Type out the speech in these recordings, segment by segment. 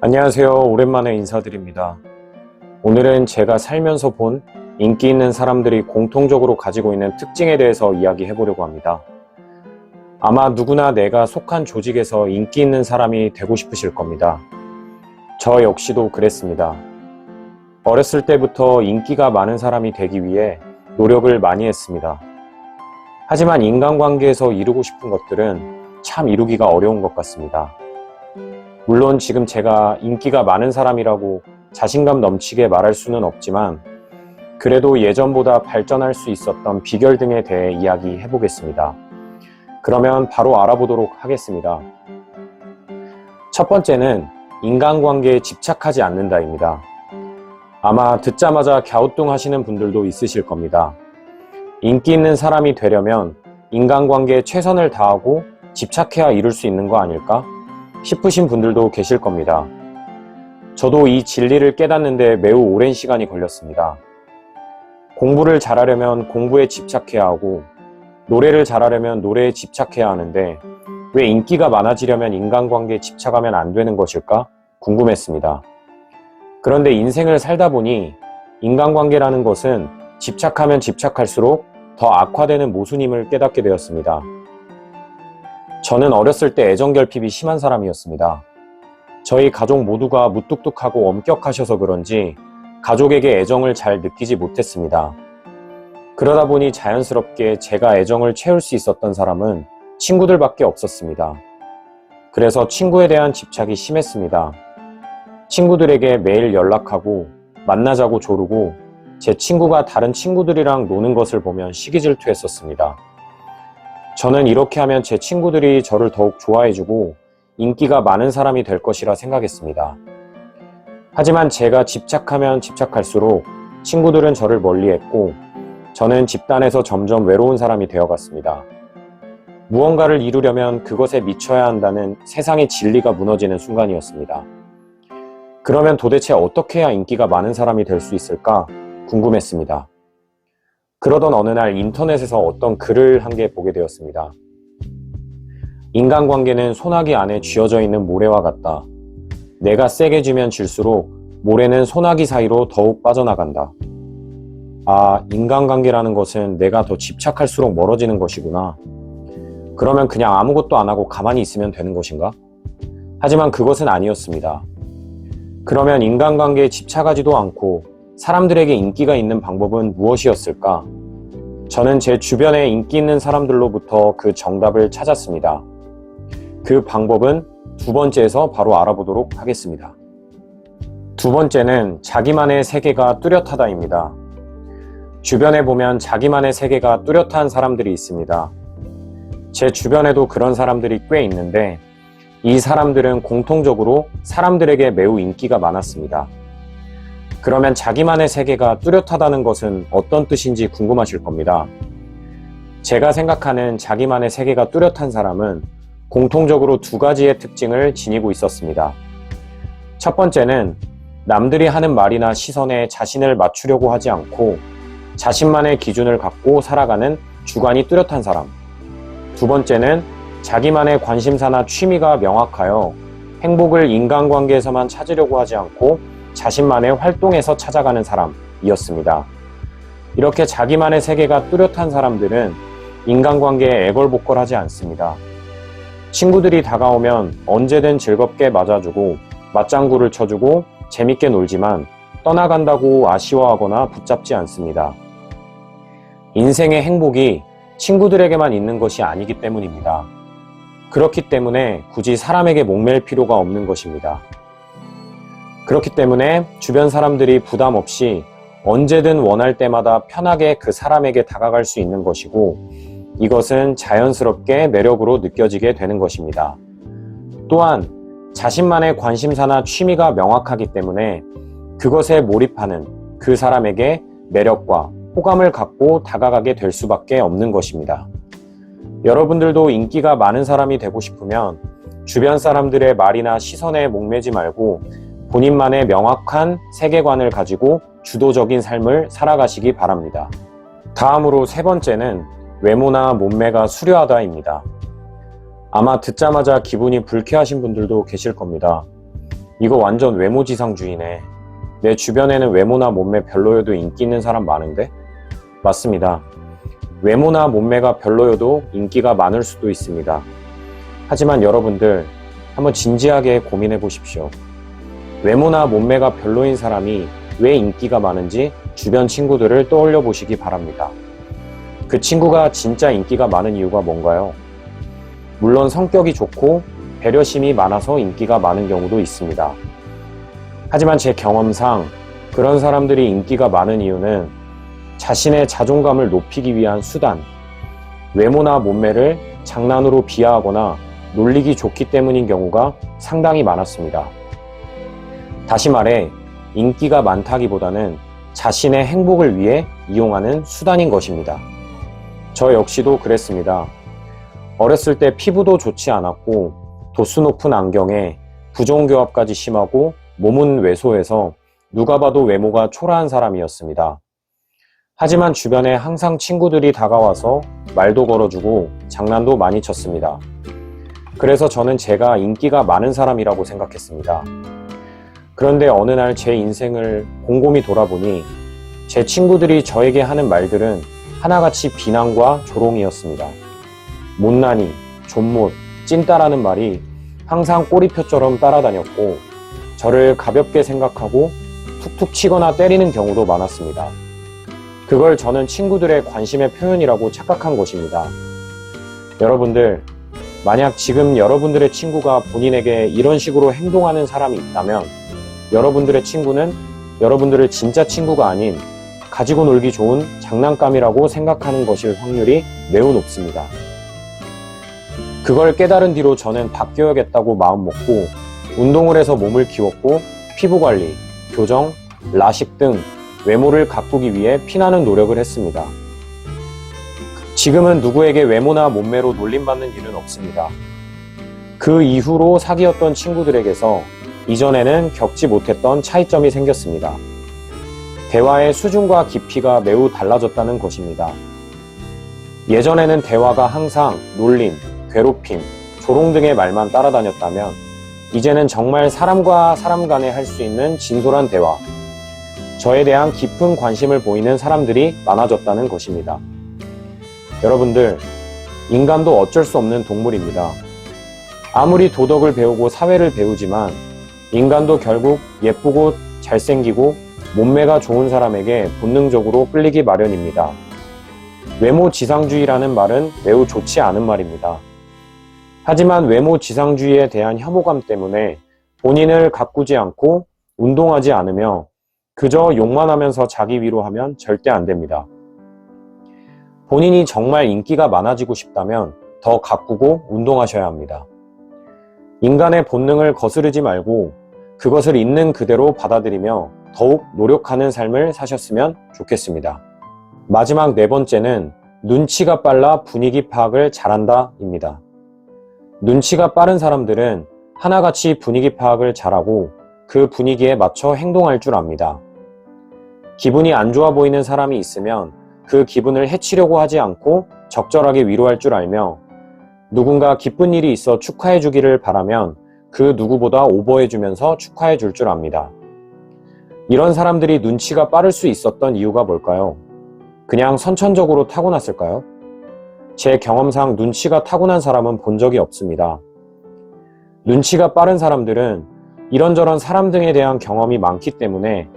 안녕하세요. 오랜만에 인사드립니다. 오늘은 제가 살면서 본 인기 있는 사람들이 공통적으로 가지고 있는 특징에 대해서 이야기해 보려고 합니다. 아마 누구나 내가 속한 조직에서 인기 있는 사람이 되고 싶으실 겁니다. 저 역시도 그랬습니다. 어렸을 때부터 인기가 많은 사람이 되기 위해 노력을 많이 했습니다. 하지만 인간관계에서 이루고 싶은 것들은 참 이루기가 어려운 것 같습니다. 물론 지금 제가 인기가 많은 사람이라고 자신감 넘치게 말할 수는 없지만 그래도 예전보다 발전할 수 있었던 비결 등에 대해 이야기해 보겠습니다. 그러면 바로 알아보도록 하겠습니다. 첫 번째는 인간관계에 집착하지 않는다입니다. 아마 듣자마자 갸우뚱하시는 분들도 있으실 겁니다. 인기 있는 사람이 되려면 인간관계에 최선을 다하고 집착해야 이룰 수 있는 거 아닐까? 싶으신 분들도 계실 겁니다. 저도 이 진리를 깨닫는데 매우 오랜 시간이 걸렸습니다. 공부를 잘하려면 공부에 집착해야 하고 노래를 잘하려면 노래에 집착해야 하는데 왜 인기가 많아지려면 인간관계에 집착하면 안 되는 것일까? 궁금했습니다. 그런데 인생을 살다 보니 인간관계라는 것은 집착하면 집착할수록 더 악화되는 모순임을 깨닫게 되었습니다. 저는 어렸을 때 애정결핍이 심한 사람이었습니다. 저희 가족 모두가 무뚝뚝하고 엄격하셔서 그런지 가족에게 애정을 잘 느끼지 못했습니다. 그러다 보니 자연스럽게 제가 애정을 채울 수 있었던 사람은 친구들밖에 없었습니다. 그래서 친구에 대한 집착이 심했습니다. 친구들에게 매일 연락하고 만나자고 조르고 제 친구가 다른 친구들이랑 노는 것을 보면 시기 질투했었습니다. 저는 이렇게 하면 제 친구들이 저를 더욱 좋아해주고 인기가 많은 사람이 될 것이라 생각했습니다. 하지만 제가 집착하면 집착할수록 친구들은 저를 멀리했고 저는 집단에서 점점 외로운 사람이 되어갔습니다. 무언가를 이루려면 그것에 미쳐야 한다는 세상의 진리가 무너지는 순간이었습니다. 그러면 도대체 어떻게 해야 인기가 많은 사람이 될 수 있을까 궁금했습니다. 그러던 어느 날 인터넷에서 어떤 글을 한 개 보게 되었습니다. 인간관계는 소나기 안에 쥐어져 있는 모래와 같다. 내가 세게 쥐면 질수록 모래는 소나기 사이로 더욱 빠져나간다. 아, 인간관계라는 것은 내가 더 집착할수록 멀어지는 것이구나. 그러면 그냥 아무것도 안 하고 가만히 있으면 되는 것인가? 하지만 그것은 아니었습니다. 그러면 인간관계에 집착하지도 않고 사람들에게 인기가 있는 방법은 무엇이었을까? 저는 제 주변에 인기 있는 사람들로부터 그 정답을 찾았습니다. 그 방법은 두 번째에서 바로 알아보도록 하겠습니다. 두 번째는 자기만의 세계가 뚜렷하다입니다. 주변에 보면 자기만의 세계가 뚜렷한 사람들이 있습니다. 제 주변에도 그런 사람들이 꽤 있는데 이 사람들은 공통적으로 사람들에게 매우 인기가 많았습니다. 그러면 자기만의 세계가 뚜렷하다는 것은 어떤 뜻인지 궁금하실 겁니다. 제가 생각하는 자기만의 세계가 뚜렷한 사람은 공통적으로 두 가지의 특징을 지니고 있었습니다. 첫 번째는 남들이 하는 말이나 시선에 자신을 맞추려고 하지 않고 자신만의 기준을 갖고 살아가는 주관이 뚜렷한 사람. 두 번째는 자기만의 관심사나 취미가 명확하여 행복을 인간관계에서만 찾으려고 하지 않고 자신만의 활동에서 찾아가는 사람이었습니다. 이렇게 자기만의 세계가 뚜렷한 사람들은 인간관계에 애걸복걸하지 않습니다. 친구들이 다가오면 언제든 즐겁게 맞아주고 맞장구를 쳐주고 재밌게 놀지만 떠나간다고 아쉬워하거나 붙잡지 않습니다. 인생의 행복이 친구들에게만 있는 것이 아니기 때문입니다. 그렇기 때문에 굳이 사람에게 목맬 필요가 없는 것입니다. 그렇기 때문에 주변 사람들이 부담 없이 언제든 원할 때마다 편하게 그 사람에게 다가갈 수 있는 것이고 이것은 자연스럽게 매력으로 느껴지게 되는 것입니다. 또한 자신만의 관심사나 취미가 명확하기 때문에 그것에 몰입하는 그 사람에게 매력과 호감을 갖고 다가가게 될 수밖에 없는 것입니다. 여러분들도 인기가 많은 사람이 되고 싶으면 주변 사람들의 말이나 시선에 목매지 말고 본인만의 명확한 세계관을 가지고 주도적인 삶을 살아가시기 바랍니다. 다음으로 세 번째는 외모나 몸매가 수려하다입니다. 아마 듣자마자 기분이 불쾌하신 분들도 계실 겁니다. 이거 완전 외모지상주의네. 내 주변에는 외모나 몸매 별로여도 인기 있는 사람 많은데? 맞습니다. 외모나 몸매가 별로여도 인기가 많을 수도 있습니다. 하지만 여러분들 한번 진지하게 고민해 보십시오. 외모나 몸매가 별로인 사람이 왜 인기가 많은지 주변 친구들을 떠올려 보시기 바랍니다. 그 친구가 진짜 인기가 많은 이유가 뭔가요? 물론 성격이 좋고 배려심이 많아서 인기가 많은 경우도 있습니다. 하지만 제 경험상 그런 사람들이 인기가 많은 이유는 자신의 자존감을 높이기 위한 수단, 외모나 몸매를 장난으로 비하하거나 놀리기 좋기 때문인 경우가 상당히 많았습니다. 다시 말해, 인기가 많다기보다는 자신의 행복을 위해 이용하는 수단인 것입니다. 저 역시도 그랬습니다. 어렸을 때 피부도 좋지 않았고 도수 높은 안경에 부종교합까지 심하고 몸은 왜소해서 누가 봐도 외모가 초라한 사람이었습니다. 하지만 주변에 항상 친구들이 다가와서 말도 걸어주고 장난도 많이 쳤습니다. 그래서 저는 제가 인기가 많은 사람이라고 생각했습니다. 그런데 어느 날 제 인생을 곰곰이 돌아보니 제 친구들이 저에게 하는 말들은 하나같이 비난과 조롱이었습니다. 못난이, 존못, 찐따라는 말이 항상 꼬리표처럼 따라다녔고 저를 가볍게 생각하고 툭툭 치거나 때리는 경우도 많았습니다. 그걸 저는 친구들의 관심의 표현이라고 착각한 것입니다. 여러분들, 만약 지금 여러분들의 친구가 본인에게 이런 식으로 행동하는 사람이 있다면 여러분들의 친구는 여러분들의 진짜 친구가 아닌 가지고 놀기 좋은 장난감이라고 생각하는 것일 확률이 매우 높습니다. 그걸 깨달은 뒤로 저는 바뀌어야겠다고 마음먹고 운동을 해서 몸을 키웠고 피부관리, 교정, 라식 등 외모를 가꾸기 위해 피나는 노력을 했습니다. 지금은 누구에게 외모나 몸매로 놀림받는 일은 없습니다. 그 이후로 사귀었던 친구들에게서 이전에는 겪지 못했던 차이점이 생겼습니다. 대화의 수준과 깊이가 매우 달라졌다는 것입니다. 예전에는 대화가 항상 놀림, 괴롭힘, 조롱 등의 말만 따라다녔다면 이제는 정말 사람과 사람 간에 할 수 있는 진솔한 대화, 저에 대한 깊은 관심을 보이는 사람들이 많아졌다는 것입니다. 여러분들, 인간도 어쩔 수 없는 동물입니다. 아무리 도덕을 배우고 사회를 배우지만 인간도 결국 예쁘고 잘생기고 몸매가 좋은 사람에게 본능적으로 끌리기 마련입니다. 외모 지상주의라는 말은 매우 좋지 않은 말입니다. 하지만 외모 지상주의에 대한 혐오감 때문에 본인을 가꾸지 않고 운동하지 않으며 그저 욕만 하면서 자기 위로하면 절대 안 됩니다. 본인이 정말 인기가 많아지고 싶다면 더 가꾸고 운동하셔야 합니다. 인간의 본능을 거스르지 말고 그것을 있는 그대로 받아들이며 더욱 노력하는 삶을 사셨으면 좋겠습니다. 마지막 네 번째는 눈치가 빨라 분위기 파악을 잘한다입니다. 눈치가 빠른 사람들은 하나같이 분위기 파악을 잘하고 그 분위기에 맞춰 행동할 줄 압니다. 기분이 안 좋아 보이는 사람이 있으면 그 기분을 해치려고 하지 않고 적절하게 위로할 줄 알며 누군가 기쁜 일이 있어 축하해 주기를 바라면 그 누구보다 오버해 주면서 축하해 줄 줄 압니다. 이런 사람들이 눈치가 빠를 수 있었던 이유가 뭘까요? 그냥 선천적으로 타고났을까요? 제 경험상 눈치가 타고난 사람은 본 적이 없습니다. 눈치가 빠른 사람들은 이런저런 사람 등에 대한 경험이 많기 때문에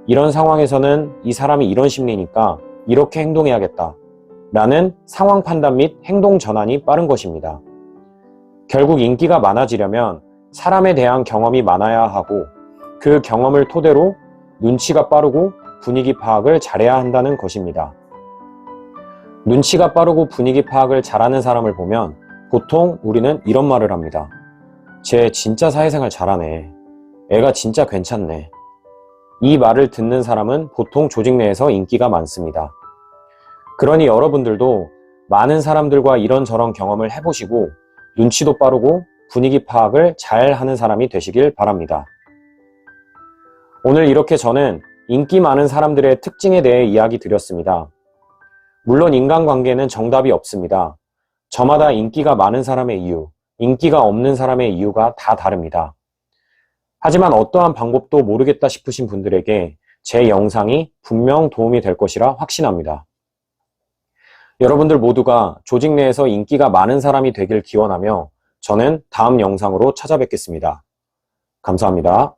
이런 상황에서는 이 사람이 이런 심리니까 이렇게 행동해야겠다 라는 상황 판단 및 행동 전환이 빠른 것입니다. 결국 인기가 많아지려면 사람에 대한 경험이 많아야 하고 그 경험을 토대로 눈치가 빠르고 분위기 파악을 잘해야 한다는 것입니다. 눈치가 빠르고 분위기 파악을 잘하는 사람을 보면 보통 우리는 이런 말을 합니다. 쟤 진짜 사회생활 잘하네. 애가 진짜 괜찮네. 이 말을 듣는 사람은 보통 조직 내에서 인기가 많습니다. 그러니 여러분들도 많은 사람들과 이런저런 경험을 해보시고 눈치도 빠르고 분위기 파악을 잘 하는 사람이 되시길 바랍니다. 오늘 이렇게 저는 인기 많은 사람들의 특징에 대해 이야기 드렸습니다. 물론 인간관계는 정답이 없습니다. 저마다 인기가 많은 사람의 이유, 인기가 없는 사람의 이유가 다 다릅니다. 하지만 어떠한 방법도 모르겠다 싶으신 분들에게 제 영상이 분명 도움이 될 것이라 확신합니다. 여러분들 모두가 조직 내에서 인기가 많은 사람이 되길 기원하며 저는 다음 영상으로 찾아뵙겠습니다. 감사합니다.